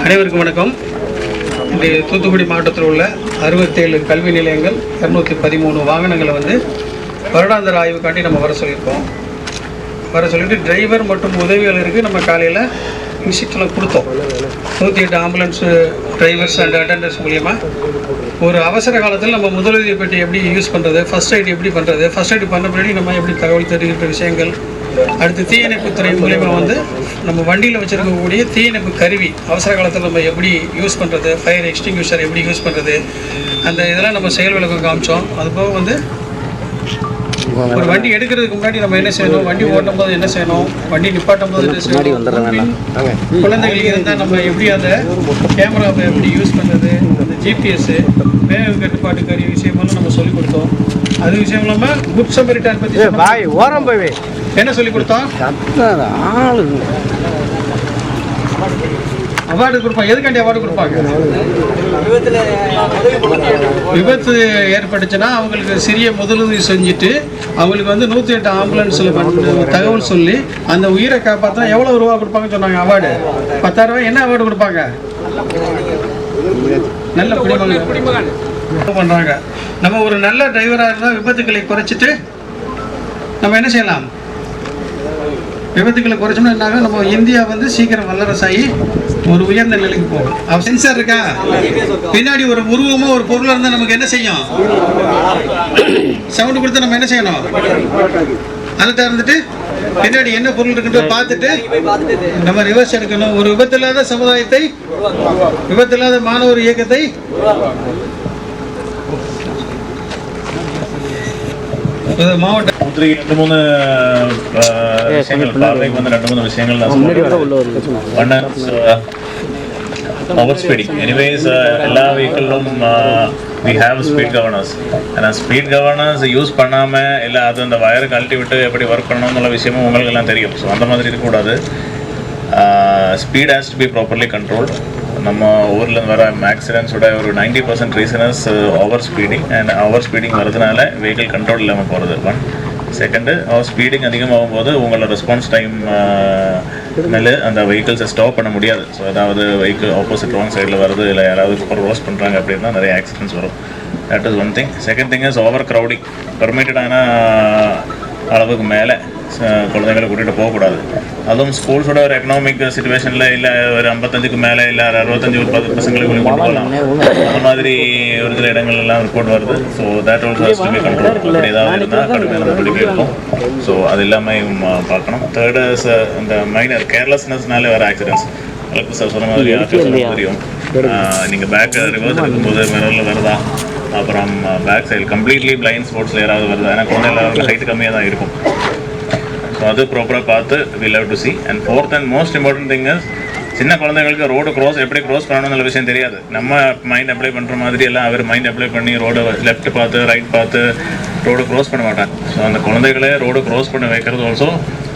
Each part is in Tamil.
அனைவருக்கும் வணக்கம். இந்த தூத்துக்குடி மாவட்டத்தில் உள்ள 67 கல்வி நிலையங்கள் 213 வாகனங்களை வருடாந்திர ஆய்வுக்காண்டி நம்ம வர சொல்லிட்டு டிரைவர் மற்றும் உதவியாளருக்கு நம்ம காலையில் விசிட்டில் கொடுத்தோம். 108 ஆம்புலன்ஸ் டிரைவர்ஸ் அண்ட் அட்டண்டர்ஸ் மூலியமாக ஒரு அவசர காலத்தில் நம்ம முதலுதவி பெட்டி எப்படி யூஸ் பண்ணுறது, ஃபஸ்ட் எய்ட் எப்படி பண்ணுறது, ஃபஸ்ட் எய்ட் பண்ண பின்னாடி நம்ம எப்படி தகவல் தெரிவிக்கிற விஷயங்கள், அடுத்து தீயணைப்புத்துறை மூலியமாக நம்ம வண்டியில் வச்சுருக்கக்கூடிய தீயணைப்பு கருவி அவசர காலத்தில் நம்ம எப்படி யூஸ் பண்ணுறது, ஃபயர் எக்ஸ்டிங்யூஷர் எப்படி யூஸ் பண்ணுறது, அந்த இதெல்லாம் நம்ம செயல் விளக்கம் காமிச்சோம். அதுபோக ஒரு வண்டி எடுக்கிறதுக்கு முன்னாடி நம்ம என்ன செய்யணும், வண்டி ஓட்டும் போது என்ன செய்யணும், வண்டி நிப்பாட்டும் போது என்ன செய்யணும், குழந்தைகள் இருந்தால் நம்ம எப்படி அந்த கேமராவை எப்படி யூஸ் பண்ணுறது, அந்த ஜிபிஎஸ்ஸு வேக கட்டுப்பாட்டு கருவி விஷயமெல்லாம் நம்ம சொல்லிக் கொடுத்தோம். அது விஷயம் இல்லாமல் குட் சமரிட்டான் பற்றி என்ன சொல்லிக் கொடுத்தோம், அவார்டு கொடுப்பாங்க. எதுக்காண்டி அவார்டு கொடுப்பாங்க? விபத்து ஏற்பட்டுச்சுன்னா அவங்களுக்கு சிறிய முதலுதவி செஞ்சுட்டு அவங்களுக்கு 108 ஆம்புலன்ஸில் தகவல் சொல்லி அந்த உயிரை காப்பாற்றினா எவ்வளோ ரூபா கொடுப்பாங்கன்னு சொன்னாங்க. அவார்டு 10,000 ரூபாய். என்ன அவார்டு கொடுப்பாங்க? நல்ல குடிமகன் பண்ணுறாங்க. நம்ம ஒரு நல்ல டிரைவராக இருந்தால் விபத்துக்களை குறைச்சிட்டு நம்ம என்ன செய்யலாம், விபத்துக்களை குறைச்சோம்னா என்னாக நம்ம இந்தியா சீக்கிரம் வல்லரசாகி ஒரு உயர்ந்த நிலைக்கு போகும். அவன் சென்சார் இருக்கா, பின்னாடி ஒரு உருவமோ ஒரு பொருளாக இருந்தால் நமக்கு என்ன செய்யும், சவுண்டு கொடுத்து நம்ம என்ன செய்யணும், அலர்ட்டாக இருந்துட்டு பின்னாடி என்ன பொருள் இருக்குன்றத பார்த்துட்டு நம்ம ரிவர்ஸ் எடுக்கணும். ஒரு விபத்தில்லாத சமுதாயத்தை, விபத்தில்லாத மாணவர் இயக்கத்தை மாவட்ட 2-3 விஷயங்கள் பார்வைக்கு 2-3 விஷயங்கள் ஓவர் ஸ்பீடிங். எனிவேஸ் எல்லா வெஹிக்கிளும் we have speed governors. ஆனால் ஸ்பீட் கவர்னர்ஸ் யூஸ் பண்ணாமல் இல்லை அது அந்த வயரை கழட்டி விட்டு எப்படி ஒர்க் பண்ணணும்னு விஷயமும் உங்களுக்கு எல்லாம் தெரியும். ஸோ அந்த மாதிரி இருக்கக்கூடாது. Speed has to be properly controlled. நம்ம ஊரில் வர ஆக்சிடென்ட்ஸோட ஒரு 90% reasons overspeeding. And overspeeding வரதுனால வெஹிக்கிள் கண்ட்ரோல் இல்லாமல் போகிறது. 1. செகண்டு, ஸ்பீடிங் அதிகமாகும்போது உங்களோட ரெஸ்பான்ஸ் டைம் மேலே அந்த வெஹிக்கிள்ஸை ஸ்டாப் பண்ண முடியாது. ஸோ அதாவது வெஹிக்கிள் ஆப்போசிட் ராங் சைடில் வருது இல்லை யாராவது ரோஸ் பண்ணுறாங்க அப்படின்னா நிறைய ஆக்சிடென்ட்ஸ் வரும். That is 1 thing. Second thing is overcrowding. பெர்மிட்டடான அளவுக்கு மேலே குழந்தைங்களை கூட்டிகிட்டு போகக்கூடாது. அதுவும் ஸ்கூல்ஸோட ஒரு எக்கனாமிக் சுச்சுவேஷனில் இல்லை ஒரு 55க்கு மேலே இல்லை 65 ஒரு 10 பசங்களுக்கு கொண்டு போகலாம். அந்த மாதிரி ஒரு சில இடங்கள்லாம் ரிப்போர்ட் வருது. So that also has to be control. அப்படி ஏதாவது இருந்தால் கடுமையான நடவடிக்கை இருக்கும். ஸோ அது எல்லாமே பார்க்கணும். தேர்டு இஸ் இந்த மைனர் கேர்லெஸ்னஸ்னாலே வர ஆக்சிடென்ட்ஸ். கலெக்டர் சார் சொன்ன மாதிரி தெரியும். நீங்கள் பேக் ரிவர்ஸ் எடுக்கும்போது மிரரில் வருதா, அப்புறம் பேக் சைடு கம்ப்ளீட்லி பிளைண்ட் ஸ்போர்ட்ஸில் யாராவது வருதா, ஏன்னா குழந்தைங்க ஹைட்டு கம்மியாக தான் இருக்கும். ஸோ அது ப்ராப்பராக பார்த்து we love to see. And fourth and most important thing is சின்ன குழந்தைங்களுக்கு ரோடு எப்படி க்ராஸ் பண்ணணும்னு விஷயம் தெரியாது. நம்ம மைண்ட் அப்ளை பண்ணுற மாதிரி எல்லாம் அவர் மைண்ட் அப்ளை பண்ணி ரோடை லெஃப்ட் பார்த்து ரைட் பார்த்து ரோடு க்ராஸ் பண்ண மாட்டாங்க. ஸோ அந்த குழந்தைகளே ரோடு க்ராஸ் பண்ண வைக்கிறது ஆல்சோ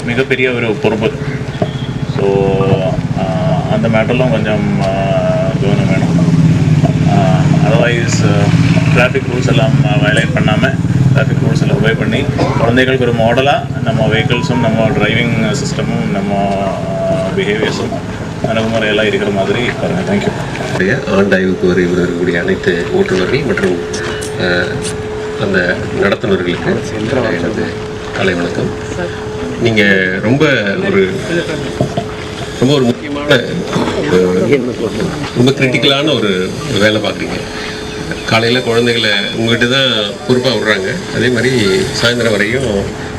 மிகப்பெரிய ஒரு பொறுப்பு. ஸோ அந்த மேட்டர்லாம் கொஞ்சம் கவனம் வேணும். அதர்வைஸ் டிராஃபிக் ரூல்ஸ் எல்லாம் வயலேட் பண்ணாமல் டிராஃபிக் ரூல்ஸ் எல்லாம் ஒபே பண்ணி குழந்தைகளுக்கு ஒரு மாடலாக நம்ம வெஹிக்கிள்ஸும் நம்ம டிரைவிங் சிஸ்டமும் நம்ம பிஹேவியர்ஸும் அணுகுமுறையெல்லாம் இருக்கிற மாதிரி பாருங்கள். தேங்க்யூ. ஆண்டாய்வுக்கு வரக்கூடிய அனைத்து ஓட்டுநர்கள் மற்றும் அந்த நடத்துனர்களுக்கு எனது காலை வணக்கம். நீங்கள் ரொம்ப ஒரு முக்கியமான ரொம்ப கிரிட்டிக்கலான ஒரு வேலை பார்க்குறீங்க. காலையில் குழந்தைகளை உங்கள்கிட்ட தான் பொறுப்பாக விடுறாங்க. அதே மாதிரி சாயந்தரம் வரையும்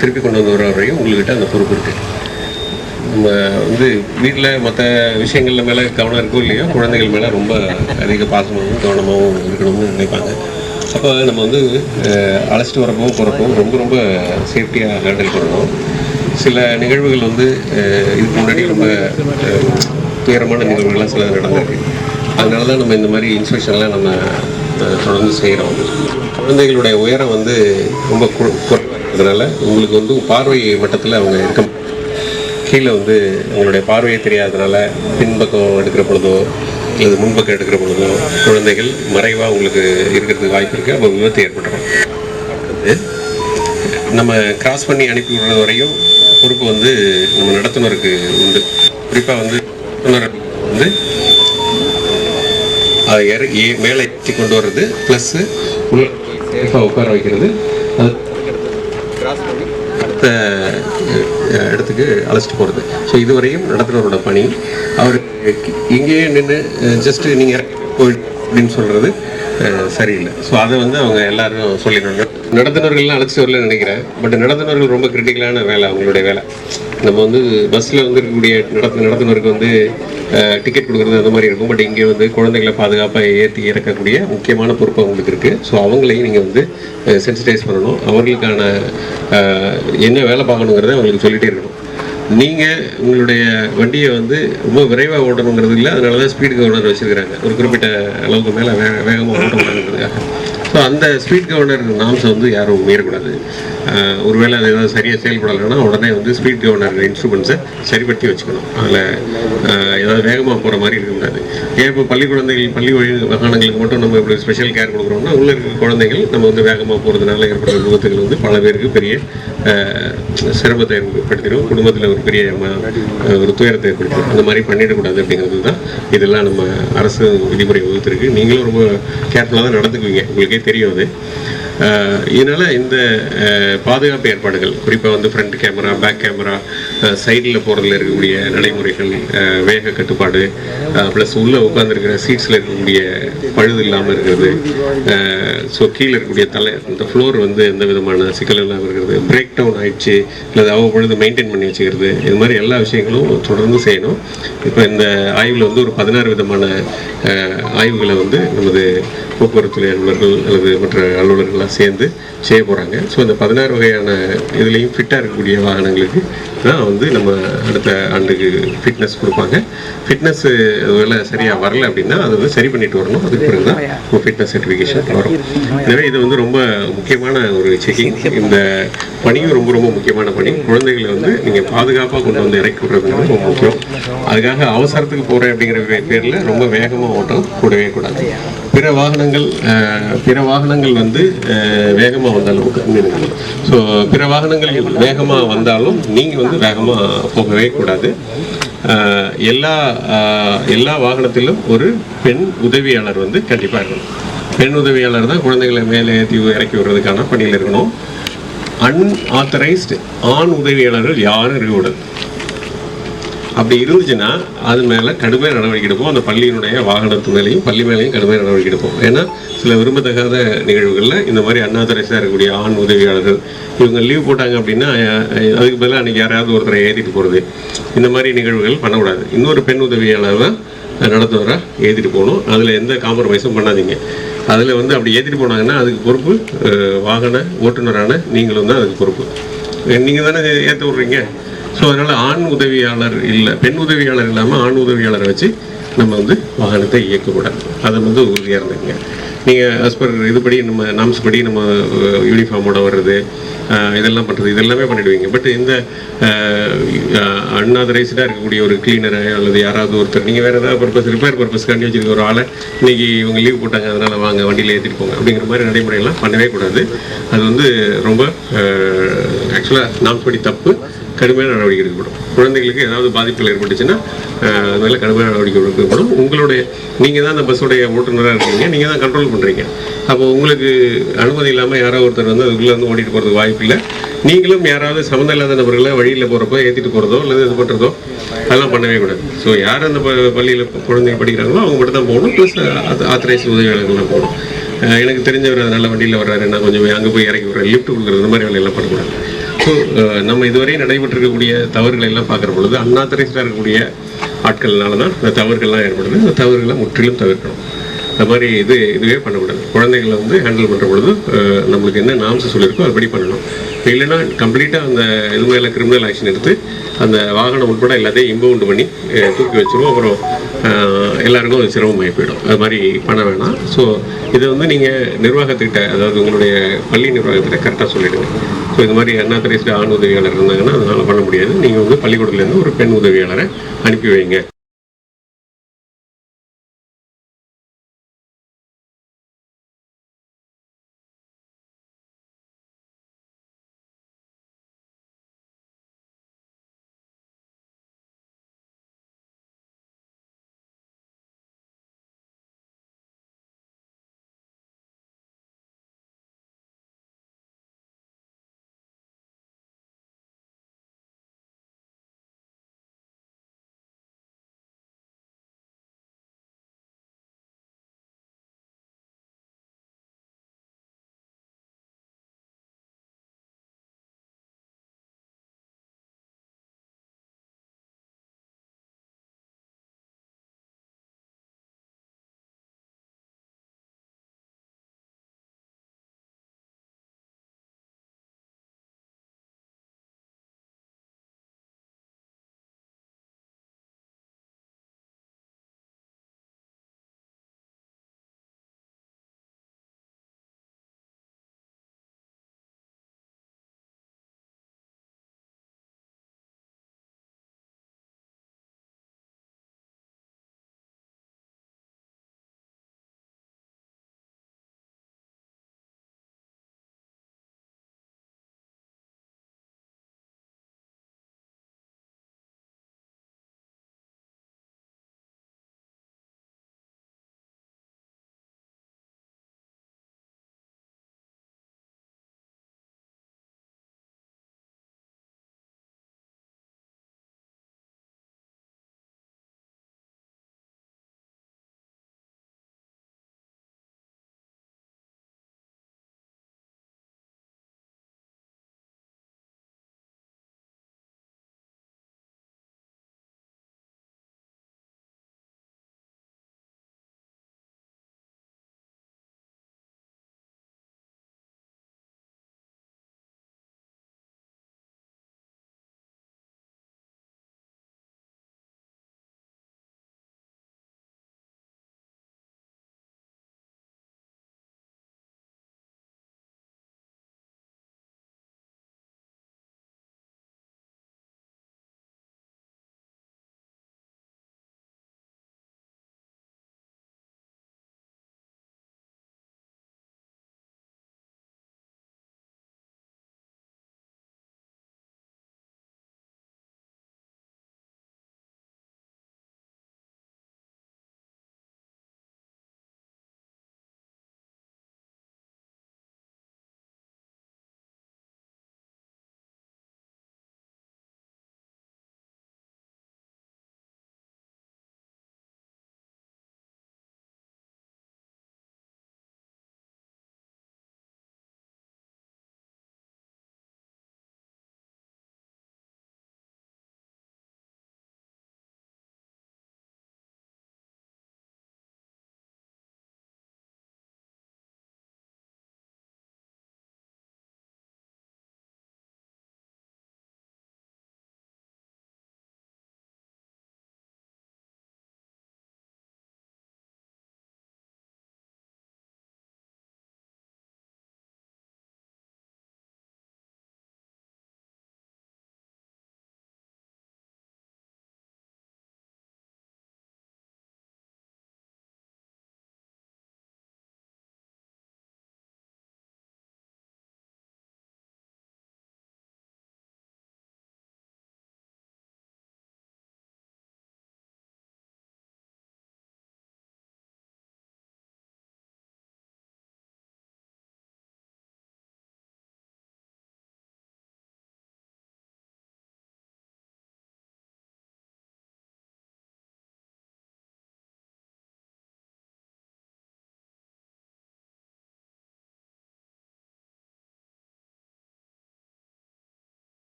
திருப்பி கொண்டு வர வரையும் உங்கள்கிட்ட அந்த பொறுப்பு இருக்குது. நம்ம வீட்டில் மற்ற விஷயங்கள் மேலே கவனம் இருக்கோ இல்லையோ, குழந்தைகள் மேலே ரொம்ப அதிக பாசமாகவும் கவனமாகவும் இருக்கணும்னு நினைப்பாங்க. அப்போ நம்ம அழைச்சிட்டு வரப்போ போகிறப்போ ரொம்ப சேஃப்டியாக ஹேண்டில் பண்ணணும். சில நிகழ்வுகள் இதுக்கு முன்னாடி ரொம்ப துயரமான நிகழ்வுகள்லாம் சில நடந்திருக்கு. அதனால தான் நம்ம இந்த மாதிரி இன்ஸ்பெக்ஷன்லாம் நம்ம தொடர்ந்து செய்கிறோம். குழந்தைகளுடைய உயரம் ரொம்ப குறைக்கிறதுனால உங்களுக்கு பார்வை மட்டத்தில் அவங்க இருக்க கீழே அவங்களுடைய பார்வையே தெரியாததுனால பின்பக்கம் எடுக்கிற பொழுதோ அல்லது முன்பக்கம் எடுக்கிற பொழுதோ குழந்தைகள் மறைவாக உங்களுக்கு இருக்கிறதுக்கு வாய்ப்பு இருக்குது. அப்போ விபத்து ஏற்பட்டுரும். நம்ம கிராஸ் பண்ணி அனுப்பி விடுறது வரையும் பொறுப்பு நம்ம நடத்துனருக்கு உண்டு. குறிப்பாக நடத்துனர் அதை மேலே ஏற்றி கொண்டு வர்றது, ப்ளஸ்ஸு உள்ள சேஃபாக உட்கார வைக்கிறது, அது கிராஸ் பண்ணி அடுத்த இடத்துக்கு அழைச்சிட்டு போகிறது. ஸோ இதுவரையும் நடத்துனரோட பணி. அவர் இங்கேயே நின்று ஜஸ்ட்டு நீங்கள் போயிட்டு அப்படின்னு சொல்கிறது சரியில்லை. ஸோ அதை வந்து அவங்க எல்லாரும் சொல்லிடணும். நடத்துனர்கள்லாம் அழைச்சிட்டு வரலன்னு நினைக்கிறேன். பட் நடத்துனர்கள் ரொம்ப கிரிட்டிக்கலான வேலை அவங்களுடைய வேலை. நம்ம வந்து பஸ்ஸில் வந்து இருக்கக்கூடிய நடத்துனருக்கு வந்து டிக்கெட் கொடுக்குறது அந்த மாதிரி இருக்கும். பட் இங்கே வந்து குழந்தைகளை பாதுகாப்பாக ஏற்றி இறக்கக்கூடிய முக்கியமான பொறுப்பு அவங்களுக்கு இருக்குது. ஸோ அவங்களையும் நீங்கள் வந்து சென்சிட்டைஸ் பண்ணணும். அவர்களுக்கான என்ன வேலை பார்க்கணுங்கிறத அவங்களுக்கு சொல்லிகிட்டே இருக்கணும். நீங்கள் உங்களுடைய வண்டியை வந்து ரொம்ப விரைவாக ஓட்டணுங்கிறது இல்லை, அதனால தான் ஸ்பீட் கவர்னர் வச்சுருக்கிறாங்க. ஒரு குறிப்பிட்ட அளவுக்கு மேலே வேகமாக ஓட்டக்கூடாதுங்கிறதுக்காக. ஸோ அந்த ஸ்பீட் கவர்னர் நாம்ஸை வந்து யாரும் மீறக்கூடாது. ஒருவேளை அது ஏதாவது சரியாக செயல்படலைன்னா உடனே வந்து ஸ்பீட் கவர்னர் இன்ஸ்ட்ருமெண்ட்ஸை சரிப்படுத்தி வச்சுக்கணும். அதில் ஏதாவது வேகமாக போகிற மாதிரி இருக்கக்கூடாது. ஏன் இப்போ பள்ளி வாகனங்களுக்கு மட்டும் நம்ம இப்படி ஸ்பெஷல் கேர் கொடுக்குறோம்னா, உள்ள இருக்கிற குழந்தைகள் நம்ம வந்து வேகமாக போகிறதுனால ஏற்படுற விபத்துகள் வந்து பல பேருக்கு பெரிய சிரமத்தை ஏற்படுத்திடும், குடும்பத்தில் ஒரு பெரிய ஒரு துயரத்தை ஏற்படுத்திடும். அந்த மாதிரி பண்ணிடக்கூடாது அப்படிங்கிறது தான் இதெல்லாம் நம்ம அரசு விதிமுறை வகுத்திருக்கு. நீங்களும் ரொம்ப கேர்ஃபுல்லாக தான் நடந்துக்குவீங்க, உங்களுக்கே தெரியும் அது. இதனால் இந்த பாதுகாப்பு ஏற்பாடுகள், குறிப்பாக வந்து ஃப்ரண்ட் கேமரா, பேக் கேமரா, சைடில் போகிறதுல இருக்கக்கூடிய நடைமுறைகள், வேக கட்டுப்பாடு, ப்ளஸ் உள்ளே உட்காந்துருக்கிற சீட்ஸில் இருக்கக்கூடிய பழுது இல்லாமல் இருக்கிறது, ஸோ கீழே இருக்கக்கூடிய இந்த ஃப்ளோர் வந்து எந்த விதமான சிக்கல் இல்லாமல் இருக்கிறது, பிரேக் டவுன் ஆயிடுச்சு இல்லை அவ்வப்பொழுது மெயின்டைன் பண்ணி வச்சுக்கிறது, இது மாதிரி எல்லா விஷயங்களும் தொடர்ந்து செய்யணும். இப்போ இந்த ஆய்வில் வந்து ஒரு 16 விதமான ஆய்வுகளை வந்து நமது போக்குவரத்து அலுவலர்கள் அல்லது மற்ற அலுவலர்களாக சேர்ந்து செய்ய போகிறாங்க. ஸோ இந்த 16 வகையான இதுலேயும் ஃபிட்டாக இருக்கக்கூடிய வாகனங்களுக்கு தான் வந்து நம்ம அடுத்த ஆண்டுக்கு ஃபிட்னஸ் கொடுப்பாங்க. ஃபிட்னஸ் வேலை சரியாக வரல அப்படின்னா அதை வந்து சரி பண்ணிட்டு வரணும். அதுக்கு பிறகு தான் ஃபிட்னஸ் சர்டிஃபிகேஷன் வரும். எனவே இது வந்து ரொம்ப முக்கியமான ஒரு செக்கிங். இந்த பணியும் ரொம்ப ரொம்ப முக்கியமான பணி. குழந்தைகளை வந்து நீங்கள் பாதுகாப்பாக கொண்டு வந்து இறக்கி விடுறதுங்கிறது ரொம்ப முக்கியம். அதுக்காக அவசரத்துக்கு போகிறேன் அப்படிங்கிற பேரில் ரொம்ப வேகமாக ஓட்டம் கூடவே கூடாது. பிற வாகனங்கள் வந்து வேகமாக வந்தாலும், ஸோ பிற வாகனங்கள் வேகமாக வந்தாலும் நீங்கள் வந்து வேகமாக போகவே கூடாது. எல்லா வாகனத்திலும் ஒரு பெண் உதவியாளர் வந்து கண்டிப்பாக இருக்கணும். பெண் உதவியாளர் தான் குழந்தைகளை மேலே ஏற்றி இறக்கி விடுறதுக்கான பணியில் இருக்கணும். அன்ஆத்தரைஸ்டு ஆண் உதவியாளர்கள் யாரும் இருக்கக்கூடாது. அப்படி இருந்துச்சுன்னா அது மேலே கடுமையாக நடவடிக்கை எடுப்போம். அந்த பள்ளியினுடைய வாகனத்து மேலேயும் பள்ளி மேலேயும் கடுமையாக நடவடிக்கை எடுப்போம். ஏன்னா சில விரும்பத்தகாத நிகழ்வுகளில் இந்த மாதிரி அன்ஆத்தரைஸாக இருக்கக்கூடிய ஆண் உதவியாளர்கள் இவங்க லீவ் போட்டாங்க அப்படின்னா அதுக்கு பதிலாக அன்றைக்கி யாராவது ஒருத்தரை ஏற்றிட்டு போகிறது, இந்த மாதிரி நிகழ்வுகள் பண்ணக்கூடாது. இன்னொரு பெண் உதவியாளர் தான் நடத்துவராக ஏற்றிட்டு போகணும். அதில் எந்த காம்ப்ரமைஸும் பண்ணாதீங்க. அதில் வந்து அப்படி ஏற்றிட்டு போனாங்கன்னா அதுக்கு பொறுப்பு வாகன ஓட்டுநரான நீங்களும் தான் அதுக்கு பொறுப்பு. நீங்கள் தானே ஏற்ற விட்றீங்க. ஸோ அதனால் ஆண் உதவியாளர் இல்லை, பெண் உதவியாளர் இல்லாமல் ஆண் உதவியாளரை வச்சு நம்ம வந்து வாகனத்தை இயக்கக்கூடாது. அதை வந்து உறுதியாக இருந்துங்க. நீங்கள் அஸ்பர் இதுபடி நம்ம நாம்ஸ் படி நம்ம யூனிஃபார்மோட வர்றது, இதெல்லாம் பண்ணுறது, இதெல்லாமே பண்ணிடுவீங்க. பட் இந்த அன்ஆத்தரைஸ்டாக இருக்கக்கூடிய ஒரு கிளீனரை அல்லது யாராவது ஒருத்தர் நீங்கள் வேறு ஏதாவது ரிப்பேர் பர்பஸ்க்காண்டி வச்சுருக்க ஒரு ஆளை இன்றைக்கி இவங்க லீவ் போட்டாங்க அதனால் வாங்க வண்டியில் ஏற்றிட்டு போங்க அப்படிங்கிற மாதிரி நடைமுறையெல்லாம் பண்ணவே கூடாது. அது வந்து ரொம்ப ஆக்சுவலாக நாம்ஸ் படி தப்பு. கடுமையான நடவடிக்கை எடுக்கப்படும். குழந்தைகளுக்கு ஏதாவது பாதிப்புகள் ஏற்பட்டுச்சுன்னா அதனால கடுமையான நடவடிக்கை எடுக்கப்படும். நீங்கள் தான் அந்த பஸ்ஸோடைய ஓட்டுநராக இருக்கீங்க, நீங்கள் தான் கண்ட்ரோல் பண்ணுறீங்க. அப்போ உங்களுக்கு அனுமதி இல்லாமல் யாராவது ஒருத்தர் வந்து அதுக்குள்ளே வந்து ஓட்டிகிட்டு போகிறதுக்கு வாய்ப்பு இல்லை. நீங்களும் யாராவது சம்மந்தம் இல்லாத நபர்களை வழியில் போகிறப்போ ஏற்றிட்டு போகிறதோ அல்லது இது பண்ணுறதோ அதெல்லாம் பண்ணவே கூடாது. ஸோ யார் அந்த பள்ளியில் குழந்தைங்க படிக்கிறாங்களோ அவங்க மட்டும் தான் போகணும். ப்ளஸ் ஆத்தரைஸ் உதவியாளர்கள்லாம் போகணும். எனக்கு தெரிஞ்சவர் அதனால் வண்டியில் வர்றாரு, நான் கொஞ்சம் அங்கே போய் இறக்கி விட்றேன், லிஃப்ட் கொடுக்குறது, இந்த மாதிரி வேலையெல்லாம் பண்ணக்கூடாது. ஸோ நம்ம இதுவரை நடைபெற்றிருக்கக்கூடிய தவறுகளை எல்லாம் பார்க்குற பொழுது அன்ஆத்தரைஸ்டாக இருக்கக்கூடிய ஆட்கள்னால தான் இந்த தவறுகள்லாம் ஏற்படுது. அந்த தவறுகளை முற்றிலும் தவிர்க்கணும். அந்த மாதிரி இதுவே பண்ணக்கூடாது. குழந்தைகளை வந்து ஹேண்டில் பண்ணுற பொழுது நம்மளுக்கு என்ன நாம்ஸ் சொல்லியிருக்கோ அதுபடி பண்ணணும். இப்போ இல்லைன்னா கம்ப்ளீட்டாக அந்த இது மேலே கிரிமினல் ஆக்ஷன் எடுத்து அந்த வாகனம் உட்பட எல்லாத்தையும் இம்பவுண்ட் பண்ணி தூக்கி வச்சிருவோம். அப்புறம் எல்லாருக்கும் அது சிரமமாகி போயிடும். அது மாதிரி பண்ண வேணாம். ஸோ இதை வந்து நீங்கள் நிர்வாகத்துக்கிட்ட, அதாவது உங்களுடைய பள்ளி நிர்வாகத்திட்ட கரெக்டாக சொல்லிவிடுங்க. ஸோ இது மாதிரி அன்ஆத்தரைஸ்டு ஆண் உதவியாளர் இருந்தாங்கன்னா அதனால் பண்ண முடியாது. நீங்கள் வந்து பள்ளிக்கூடத்துலேருந்து ஒரு பெண் உதவியாளரை அனுப்பி வைங்க.